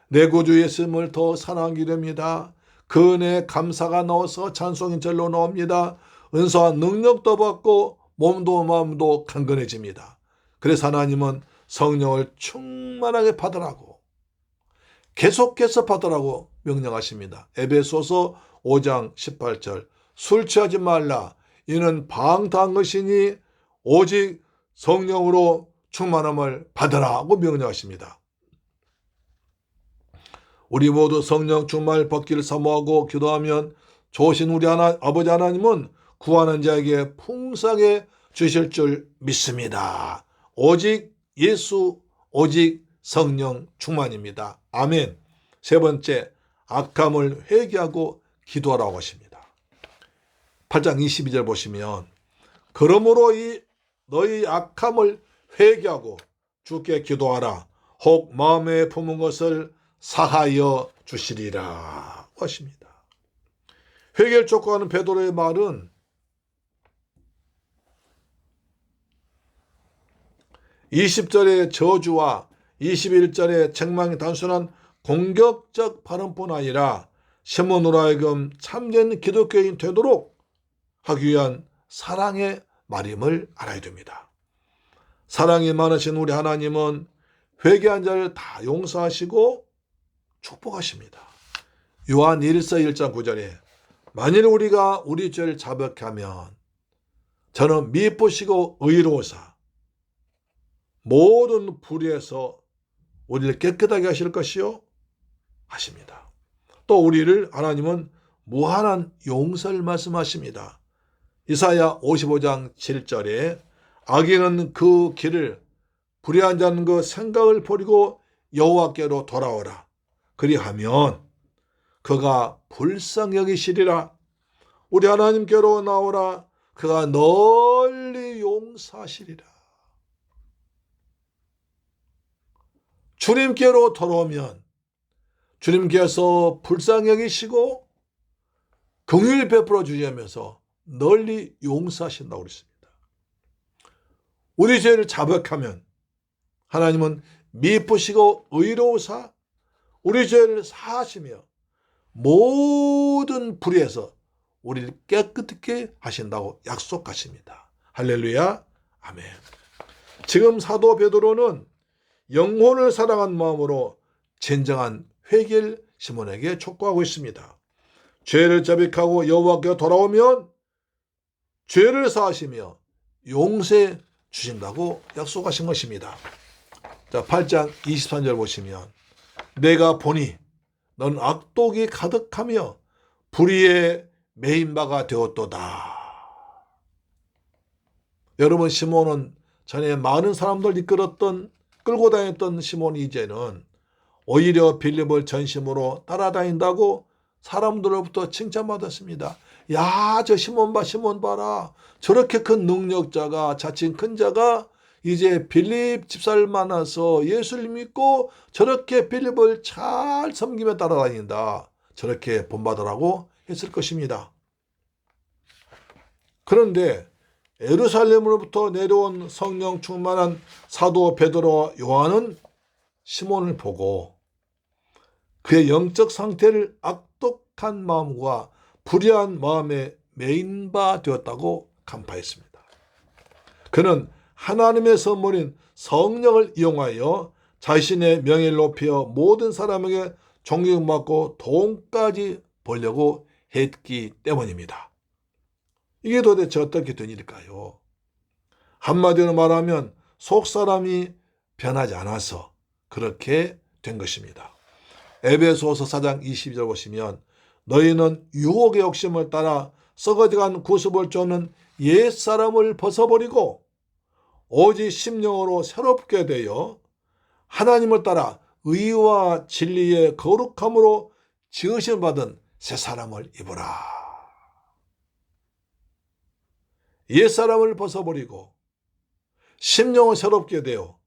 내 구주 예수님을 더 사랑하게 됩니다. 그 은혜에 감사가 나와서 찬송이 절로 나옵니다. 은사와 능력도 받고 몸도 마음도 강건해집니다. 그래서 하나님은 성령을 충만하게 받으라고, 계속해서 받으라고 명령하십니다. 에베소서 5장 18절 술 취하지 말라, 이는 방탕한 것이니 오직 성령으로 충만함을 받으라고 명령하십니다. 우리 모두 성령 충만을 받기를 사모하고 기도하면 좋으신 우리 아버지 하나님은 구하는 자에게 풍성하게 주실 줄 믿습니다. 오직 예수, 오직 성령 충만입니다. 아멘. 세 번째, 악함을 회개하고 기도하라고 하십니다. 8장 22절 보시면 그러므로 너희 악함을 회개하고 주께 기도하라. 혹 마음에 품은 것을 사하여 주시리라 하십니다. 회개를 촉구하는 베드로의 말은 20절의 저주와 21절의 책망이 단순한 공격적 발언뿐 아니라 시몬으로 하여금 참된 기독교인 되도록 하기 위한 사랑의 말임을 알아야 됩니다. 사랑이 많으신 우리 하나님은 회개한 자를 다 용서하시고 축복하십니다. 요한 1서 1장 9절에 만일 우리가 우리 죄를 자백하면 저는 미쁘시고 의로우사 모든 불의에서 우리를 깨끗하게 하실 것이요 하십니다. 또 우리를 하나님은 무한한 용서를 말씀하십니다. 이사야 55장 7절에 악인은 그 길을, 불의한 자는 그 생각을 버리고 여호와께로 돌아오라. 그리하면 그가 불쌍히 여기시리라. 우리 하나님께로 나오라. 그가 널리 용서하시리라. 주님께로 돌아오면 주님께서 불쌍히 여기시고 긍휼 베풀어 주시면서 널리 용서하신다고 그랬습니다. 우리 죄를 자백하면 하나님은 미쁘시고 의로우사 우리 죄를 사하시며 모든 불의에서 우리를 깨끗하게 하신다고 약속하십니다. 할렐루야, 아멘. 지금 사도 베드로는 영혼을 사랑한 마음으로 진정한 회개를 시몬에게 촉구하고 있습니다. 죄를 자백하고 여호와께 돌아오면 죄를 사하시며 용서해 주신다고 약속하신 것입니다. 자, 8장 23절 보시면 내가 보니 넌 악독이 가득하며 불의에 매인 바가 되었도다. 여러분, 시몬은 전에 많은 사람들 끌고 다녔던 시몬이 이제는 오히려 빌립을 전심으로 따라다닌다고 사람들로부터 칭찬받았습니다. 야, 저 시몬 봐라. 저렇게 큰 능력자가, 자칭 큰 자가 이제 빌립 집사를 만나서 예수를 믿고 저렇게 빌립을 잘 섬기며 따라다닌다. 저렇게 본받으라고 했을 것입니다. 그런데 예루살렘으로부터 내려온 성령 충만한 사도 베드로와 요한은 시몬을 보고 그의 영적 상태를 악독한 마음과 불의한 마음에 매인 바 되었다고 간파했습니다. 그는 하나님의 선물인 성령을 이용하여 자신의 명예를 높여 모든 사람에게 존경받고 돈까지 벌려고 했기 때문입니다. 이게 도대체 어떻게 된 일일까요? 한마디로 말하면 속사람이 변하지 않아서 그렇게 된 것입니다. 에베소서 4장 22절 보시면 너희는 유혹의 욕심을 따라 썩어져간 구습을 쫓는 옛사람을 벗어버리고 오직 심령으로 새롭게 되어 하나님을 따라 의와 진리의 거룩함으로 지으심 받은 새 사람을 입으라. 옛사람을 벗어버리고 심령을 새롭게 되어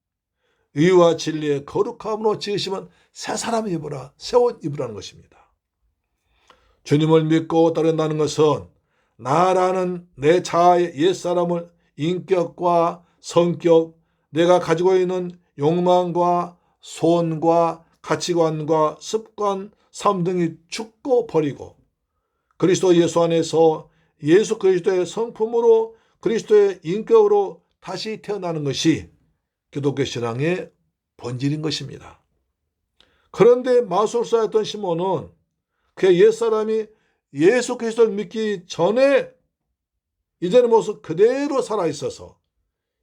의와 진리의 거룩함으로 지으시면 새 사람을 입으라. 새 옷 입으라는 것입니다. 주님을 믿고 따른다는 것은 나라는 내 자아의 옛사람을 인격과 성격, 내가 가지고 있는 욕망과 소원과 가치관과 습관, 삶 등이 죽고 버리고 그리스도 예수 안에서 예수 그리스도의 성품으로 그리스도의 인격으로 다시 태어나는 것이 기독교 신앙의 본질인 것입니다. 그런데 마술사였던 시몬은 그의 옛사람이 예수 그리스도를 믿기 전에 이전의 모습 그대로 살아있어서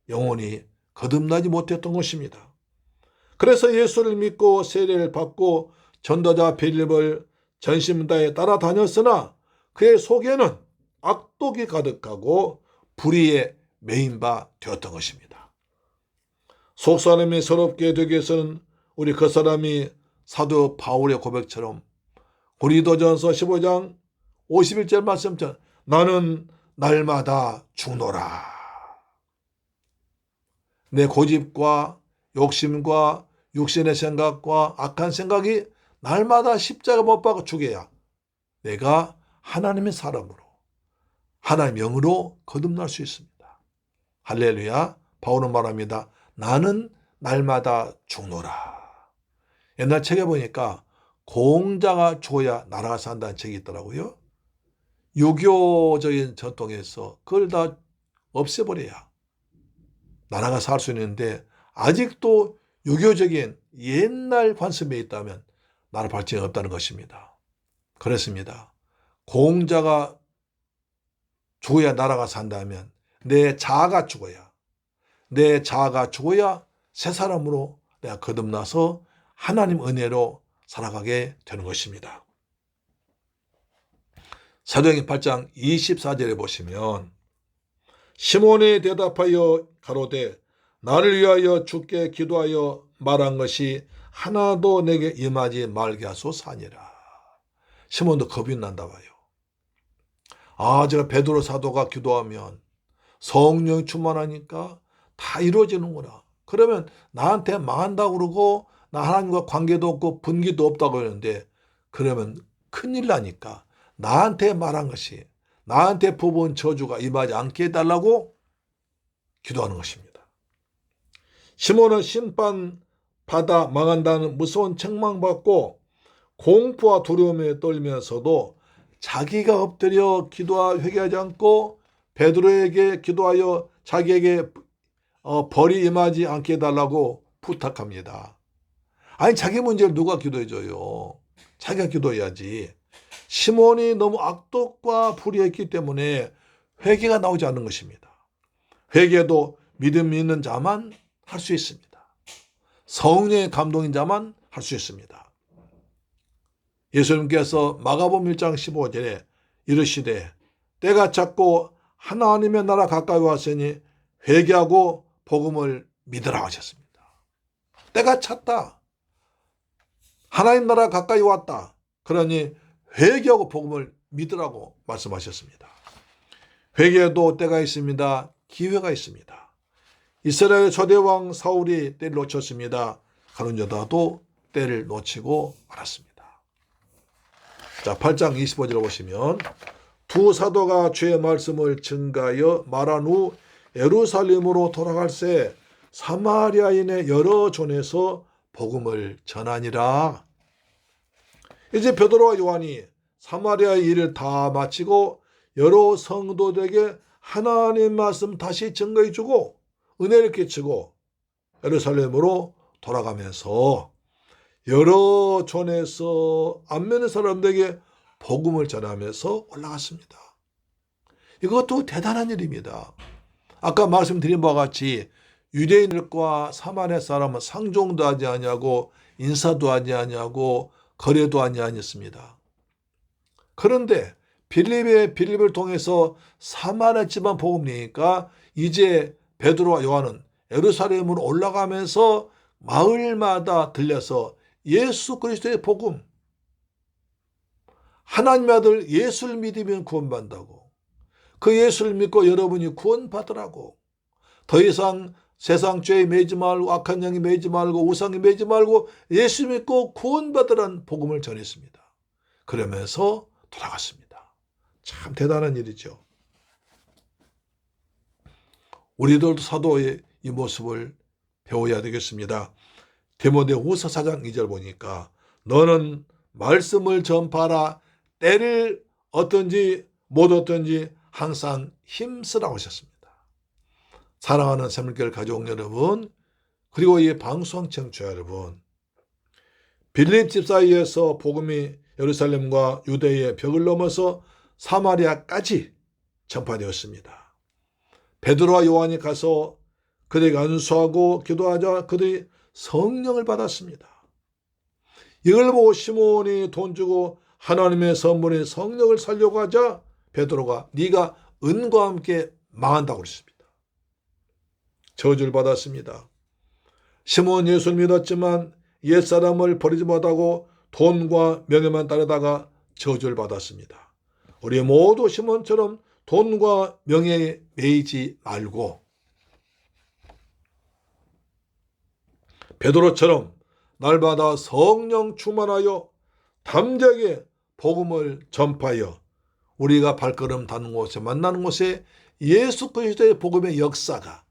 영혼이 거듭나지 못했던 것입니다. 그래서 예수를 믿고 세례를 받고 전도자 빌립을 전심다에 따라다녔으나 그의 속에는 악독이 가득하고 불의에 매인 바 되었던 것입니다. 속사람이 서럽게 되기 위해서는 우리 그 사람이 사도 바울의 고백처럼 고린도전서 15장 51절 말씀처럼 나는 날마다 죽노라. 내 고집과 욕심과 육신의 생각과 악한 생각이 날마다 십자가 못 박아 죽여야 내가 하나님의 사람으로 하나님의 영으로 거듭날 수 있습니다. 할렐루야. 바울은 말합니다. 나는 날마다 죽노라. 옛날 책에 보니까 공자가 죽어야 나라가 산다는 책이 있더라고요. 유교적인 전통에서 그걸 다 없애버려야 나라가 살 수 있는데 아직도 유교적인 옛날 관습에 있다면 나라 발전이 없다는 것입니다. 그렇습니다. 공자가 죽어야 나라가 산다면 내 자아가 죽어야 새 사람으로 내가 거듭나서 하나님 은혜로 살아가게 되는 것입니다. 사도행전 8장 24절에 보시면 시몬이 대답하여 가로되 나를 위하여 주께 기도하여 말한 것이 하나도 내게 임하지 말게 하소서 하니라. 시몬도 겁이 난다 봐요. 제가 베드로 사도가 기도하면 성령이 충만하니까 다 이루어지는구나. 그러면 나한테 망한다고 그러고 나 하나님과 관계도 없고 분기도 없다고 그러는데 그러면 큰일 나니까 나한테 말한 것이 나한테 부은 저주가 임하지 않게 해달라고 기도하는 것입니다. 시몬은 심판받아 망한다는 무서운 책망받고 공포와 두려움에 떨면서도 자기가 엎드려 기도하 회개하지 않고 베드로에게 기도하여 자기에게 벌이 임하지 않게 해달라고 부탁합니다. 아니 자기 문제를 누가 기도해줘요. 자기가 기도해야지. 시몬이 너무 악독과 불의했기 때문에 회개가 나오지 않는 것입니다. 회개도 믿음이 있는 자만 할 수 있습니다. 성령의 감동인 자만 할 수 있습니다. 예수님께서 마가복음 1장 15절에 이르시되 때가 찼고 하나님의 나라 가까이 왔으니 회개하고 복음을 믿으라 하셨습니다. 때가 찼다. 하나님 나라 가까이 왔다. 그러니 회개하고 복음을 믿으라고 말씀하셨습니다. 회개에도 때가 있습니다. 기회가 있습니다. 이스라엘 초대왕 사울이 때를 놓쳤습니다. 가룟 유다도 때를 놓치고 말았습니다. 자, 8장 25절을 보시면 두 사도가 주의 말씀을 증가하여 말한 후 예루살렘으로 돌아갈새 사마리아인의 여러 촌에서 복음을 전하니라. 이제 베드로와 요한이 사마리아의 일을 다 마치고 여러 성도들에게 하나님 말씀 다시 증거해주고 은혜를 끼치고 예루살렘으로 돌아가면서 여러 촌에서 안 믿는 사람들에게 복음을 전하면서 올라갔습니다. 이것도 대단한 일입니다. 아까 말씀드린 바와 같이 유대인들과 사마리아 사람은 상종도 하지 아니하고 인사도 하지 아니하고 거래도 하지 아니했습니다. 그런데 빌립을 통해서 사마리아 지방 복음 내니까 이제 베드로와 요한은 예루살렘으로 올라가면서 마을마다 들려서 예수 그리스도의 복음, 하나님의 아들 예수를 믿으면 구원받는다고, 그 예수를 믿고 여러분이 구원받으라고, 더 이상 세상 죄에 매이지 말고 악한 영에 매이지 말고 우상에 매이지 말고 예수 믿고 구원받으라는 복음을 전했습니다. 그러면서 돌아갔습니다. 참 대단한 일이죠. 우리들도 사도의 이 모습을 배워야 되겠습니다. 디모데후서 4장 2절 보니까 너는 말씀을 전파하라. 때를 어떤지 못 어떤지 항상 힘쓰라고 하셨습니다. 사랑하는 새물교회 가족 여러분, 그리고 이 방송 청취자 여러분, 빌립 집사에 의해서 복음이 예루살렘과 유대의 벽을 넘어서 사마리아까지 전파되었습니다. 베드로와 요한이 가서 그들에게 안수하고 기도하자 그들이 성령을 받았습니다. 이걸 보고 시몬이 돈 주고 하나님의 선물인 성령을 살려고 하자 베드로가 네가 은과 함께 망한다고 그랬습니다. 저주를 받았습니다. 시몬 예수를 믿었지만 옛사람을 버리지 못하고 돈과 명예만 따르다가 저주를 받았습니다. 우리 모두 시몬처럼 돈과 명예에 매이지 말고 베드로처럼 날마다 성령 충만하여 담대하게 복음을 전파하여 우리가 발걸음 닿는 곳에 만나는 곳에 예수 그리스도의 복음의 역사가,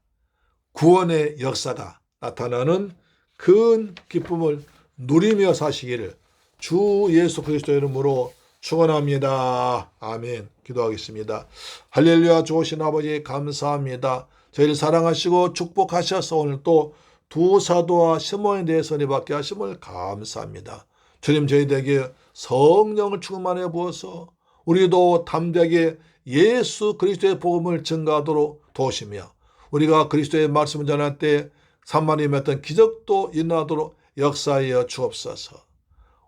구원의 역사가 나타나는 큰 기쁨을 누리며 사시기를 주 예수 그리스도 이름으로 축원합니다. 아멘. 기도하겠습니다. 할렐루야. 좋으신 아버지 감사합니다. 저희를 사랑하시고 축복하셔서 오늘 또 두 사도와 시몬에 대해서 은혜받게 하심을 감사합니다. 주님, 저희들에게 성령을 충만해 부어서 우리도 담대하게 예수 그리스도의 복음을 증거하도록 도우시며 우리가 그리스도의 말씀을 전할 때 산만이 했던 기적도 일어나도록 역사하여 주옵소서.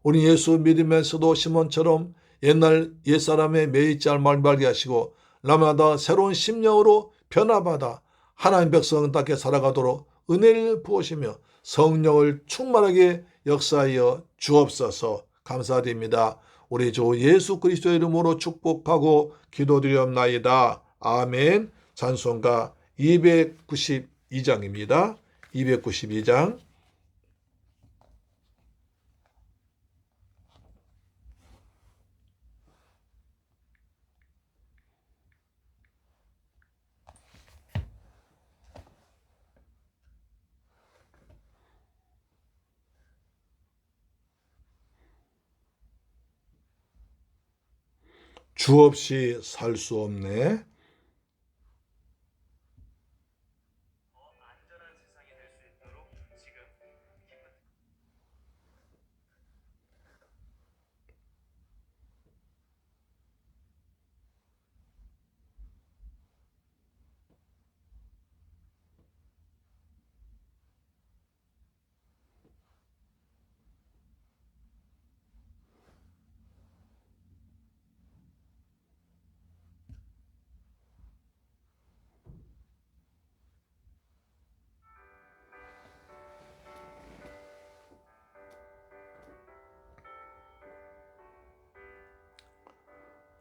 우리 예수 믿으면서도 시몬처럼 옛날 옛사람의 매이지 말게 하시고 날마다 새로운 심령으로 변화받아 하나님 백성답게 살아가도록 은혜를 부으시며 성령을 충만하게 역사하여 주옵소서. 감사드립니다. 우리 주 예수 그리스도 이름으로 축복하고 기도드리옵나이다. 아멘. 찬송가 292장입니다. 292장. 주 없이 살 수 없네.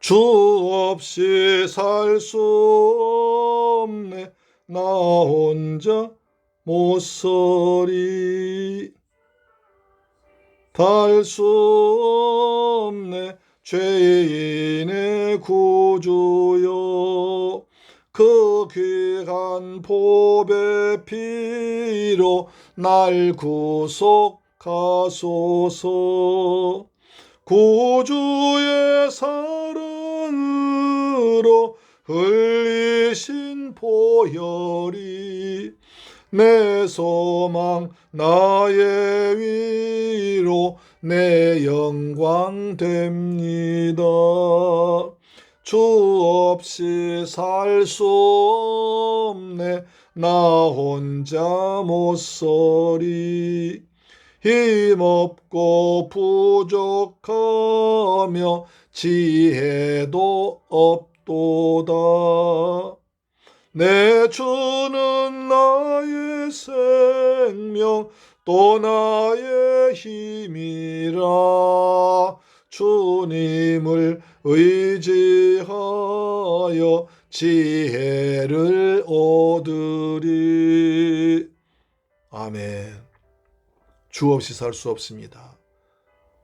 주 없이 살 수 없네. 나 혼자 못서리. 달 수 없네. 죄인의 구주여 그 귀한 보배 피로 날 구속하소서. 구주의 사랑으로 흘리신 보혈이 내 소망 나의 위로 내 영광 됩니다. 주 없이 살 수 없네 나 혼자 못서리. 힘없고 부족하며 지혜도 없도다. 내 주는 나의 생명 또 나의 힘이라. 주님을 의지하여 지혜를 얻으리. 아멘. 주 없이 살 수 없습니다.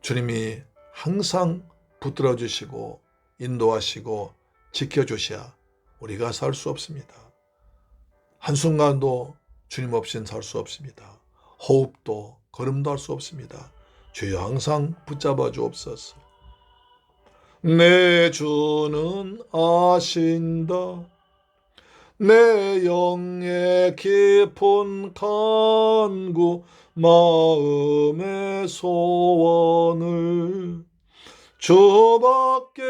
주님이 항상 붙들어 주시고 인도하시고 지켜주셔야 우리가 살 수 없습니다. 한순간도 주님 없이는 살 수 없습니다. 호흡도 걸음도 할 수 없습니다. 주여 항상 붙잡아 주옵소서. 내 주는 아신다. 내 영의 깊은 간구 마음의 소원을 주밖에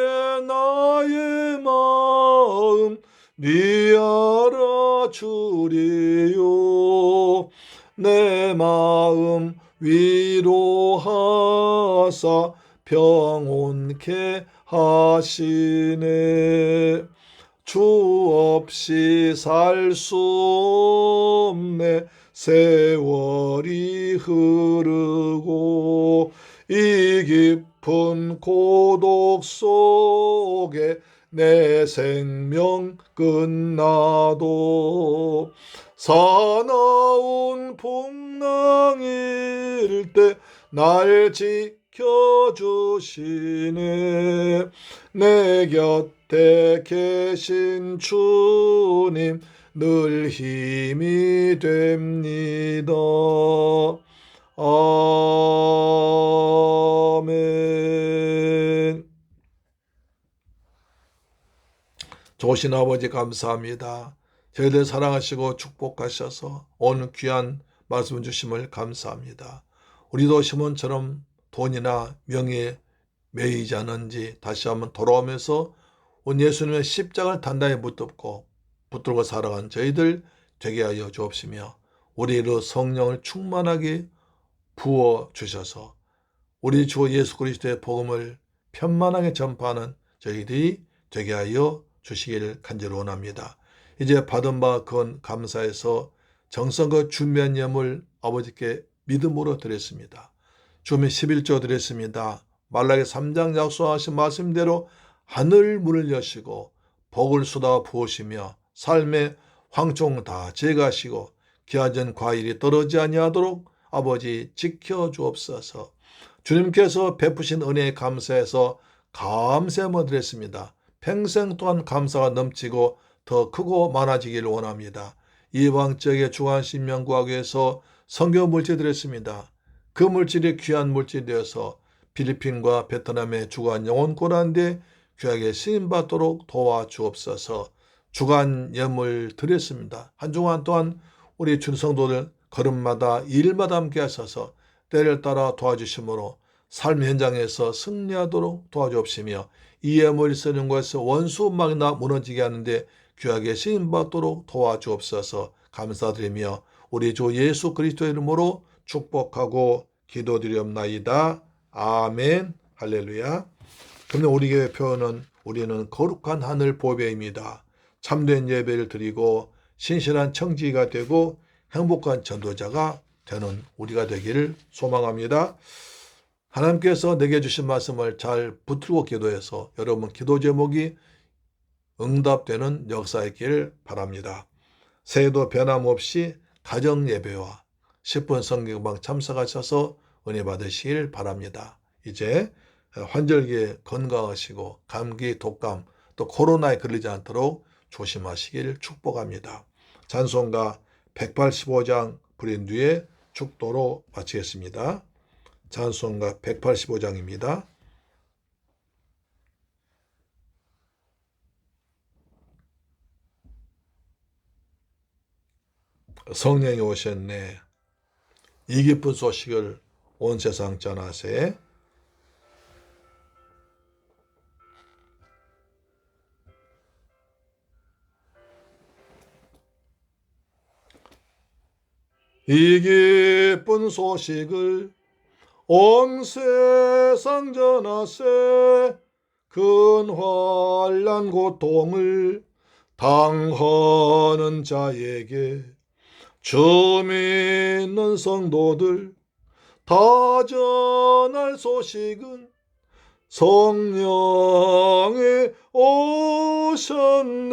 나의 마음 네 알아주리요. 내 마음 위로하사 평온케 하시네. 주 없이 살 수 없네 세월이 흐르고 이 깊은 고독 속에 내 생명 끝나도 사나운 풍랑일 때 날 지켜주시네. 내 곁에 계신 주님 늘 힘이 됩니다. 아멘. 좋으신 아버지 감사합니다. 저희들 사랑하시고 축복하셔서 오늘 귀한 말씀 주심을 감사합니다. 우리도 시몬처럼 돈이나 명예에 매이지 않은지 다시 한번 돌아오면서 온 예수님의 십자가를 단단히 붙들고 살아간 저희들 되게 하여 주옵시며 우리로 성령을 충만하게 부어주셔서 우리 주 예수 그리스도의 복음을 편만하게 전파하는 저희들이 되게 하여 주시기를 간절히 원합니다. 이제 받은 바 그건 감사해서 정성껏 준비한 예물 아버지께 믿음으로 드렸습니다. 주님 11조 드렸습니다. 말라기 3장 약속하신 말씀대로 하늘 문을 여시고 복을 쏟아 부으시며 삶의 황총 다 제거하시고 기아전 과일이 떨어지지 아니하도록 아버지 지켜주옵소서. 주님께서 베푸신 은혜에 감사해서 감사함을 드렸습니다. 평생 동안 감사가 넘치고 더 크고 많아지기를 원합니다. 이방 지역의 주간신명 구하기 위해서 선교 물질 드렸습니다. 그 물질이 귀한 물질이 되어서 필리핀과 베트남의 주간 영혼 고난데 귀하게 쓰임받도록 도와주옵소서. 주간 예물 드렸습니다. 한 주간 동안 우리 충성도들 걸음마다 일마다 함께 하셔서 때를 따라 도와주심으로 삶 현장에서 승리하도록 도와주옵시며 이 예물을 쓰는 것에서 원수 막나 무너지게 하는데 귀하게 쓰임받도록 도와주옵소서. 감사드리며 우리 주 예수 그리스도의 이름으로 축복하고 기도드리옵나이다. 아멘. 할렐루야. 그러면 우리 교회 표현은 우리는 거룩한 하늘 보배입니다. 참된 예배를 드리고 신실한 청지기가 되고 행복한 전도자가 되는 우리가 되기를 소망합니다. 하나님께서 내게 주신 말씀을 잘 붙들고 기도해서 여러분 기도 제목이 응답되는 역사이길 바랍니다. 새해도 변함없이 가정 예배와 10분 성경방 참석하셔서 은혜 받으시길 바랍니다. 이제 환절기에 건강하시고 감기, 독감, 또 코로나에 걸리지 않도록 조심하시길 축복합니다. 찬송가 185장 부른 뒤에 축도로 마치겠습니다. 찬송가 185장입니다. 성령이 오셨네. 이 기쁜 소식을 온 세상 전하세. 이 기쁜 소식을 온 세상 전하세. 근환난 고통을 당하는 자에게 주 믿는 성도들 다 전할 소식은 성령이 오셨네.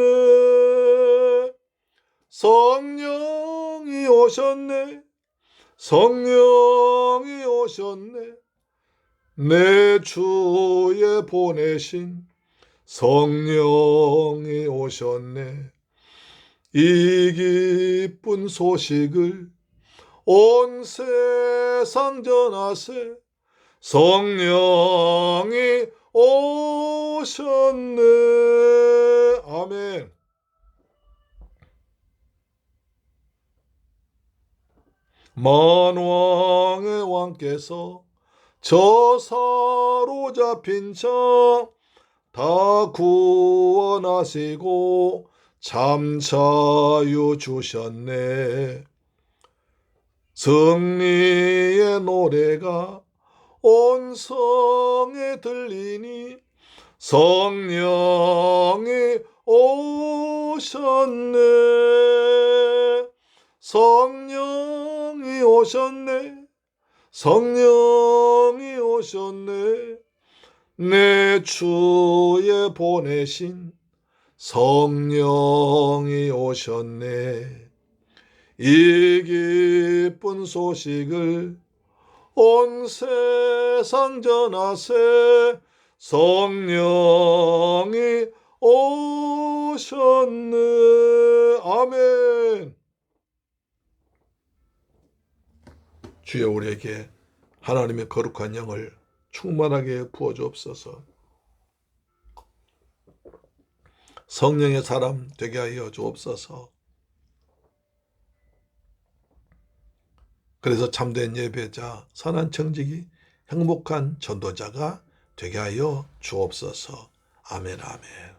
성령이 오셨네. 성령이 오셨네. 내 주에 보내신 성령이 오셨네. 이 기쁜 소식을 온 세상 전하세. 성령이 오셨네. 아멘. 만왕의 왕께서 저 사로잡힌 자 다 구원하시고 참 자유 주셨네. 승리의 노래가 온 성에 들리니 성령이 오셨네. 성령이 오셨네. 성령이 오셨네. 내 주에 보내신 성령이 오셨네. 이 기쁜 소식을 온 세상 전하세. 성령이 오셨네. 아멘. 주여 우리에게 하나님의 거룩한 영을 충만하게 부어주옵소서. 성령의 사람 되게 하여 주옵소서. 그래서 참된 예배자, 선한 청지기, 행복한 전도자가 되게 하여 주옵소서. 아멘, 아멘.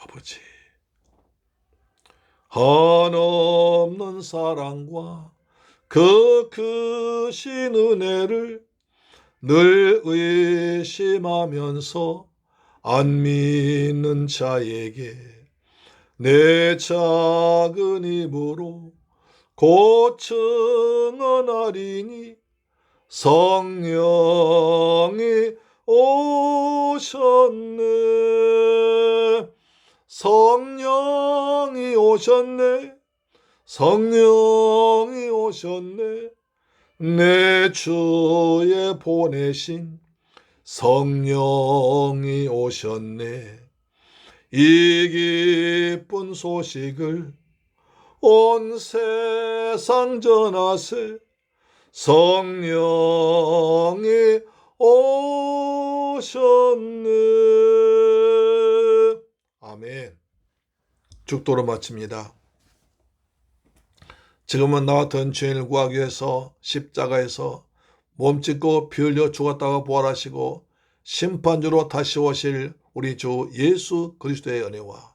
아버지, 한없는 사랑과 그 크신 은혜를 늘 의심하면서 안 믿는 자에게 내 작은 입으로 곧 증언하리니 성령이 오셨네. 성령이 오셨네. 성령이 오셨네. 내 주에 보내신 성령이 오셨네. 이 기쁜 소식을 온 세상 전하세. 성령이 오셨네. 아멘. 축도로 마칩니다. 지금은 나 같은 죄인을 구하기 위해서 십자가에서 몸짓고 피 흘려 죽었다가 부활하시고 심판주로 다시 오실 우리 주 예수 그리스도의 은혜와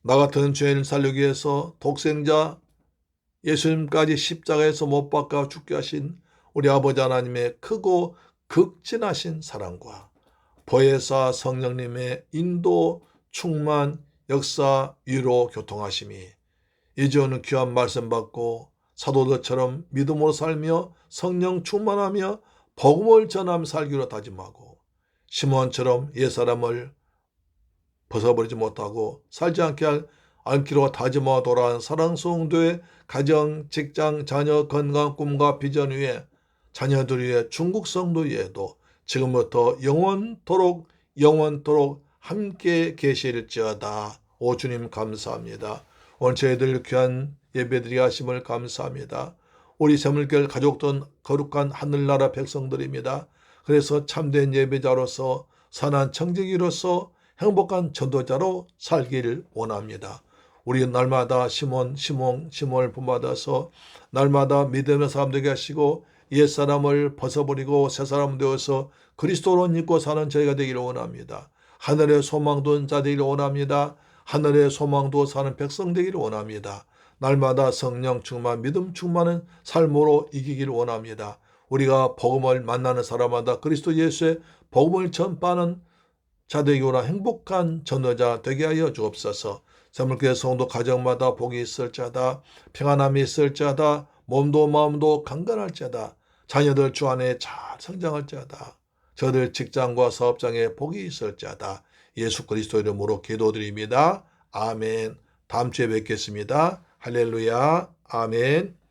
나 같은 죄인을 살리기 위해서 독생자 예수님까지 십자가에서 못 박아 죽게 하신 우리 아버지 하나님의 크고 극진하신 사랑과 보혜사 성령님의 인도, 충만, 역사, 위로, 교통하심이 이제 오는 귀한 말씀 받고 사도들처럼 믿음으로 살며 성령 충만하며 복음을 전하며 살기로 다짐하고 시몬처럼 옛사람을 벗어버리지 못하고 살지 않게 할 않기로 다짐하고 돌아온 사랑성도의 가정, 직장, 자녀, 건강, 꿈과 비전 위에 자녀들 위해 중국 성도 위에도 지금부터 영원토록 함께 계실지어다. 오 주님 감사합니다. 오늘 저희들 귀한 예배드리 하심을 감사합니다. 우리 새물결 가족들 거룩한 하늘나라 백성들입니다. 그래서 참된 예배자로서 선한 청지기로서 행복한 전도자로 살기를 원합니다. 우리 날마다 심을 본받아서 날마다 믿음의 사람 되게 하시고 옛사람을 벗어버리고 새사람 되어서 그리스도로 믿고 사는 저희가 되기를 원합니다. 하늘의 소망 둔 자 되기를 원합니다. 하늘의 소망 두어 사는 백성 되기를 원합니다. 날마다 성령 충만 믿음 충만한 삶으로 이기기를 원합니다. 우리가 복음을 만나는 사람마다 그리스도 예수의 복음을 전파하는 자 되기 원하 행복한 전도자 되게 하여 주옵소서. 새물교회 성도 가정마다 복이 있을 자다. 평안함이 있을 자다. 몸도 마음도 강건할 자다. 자녀들 주 안에 잘 성장할 자다. 저들 직장과 사업장에 복이 있을 자다. 예수 그리스도 이름으로 기도드립니다. 아멘. 다음 주에 뵙겠습니다. 할렐루야. 아멘.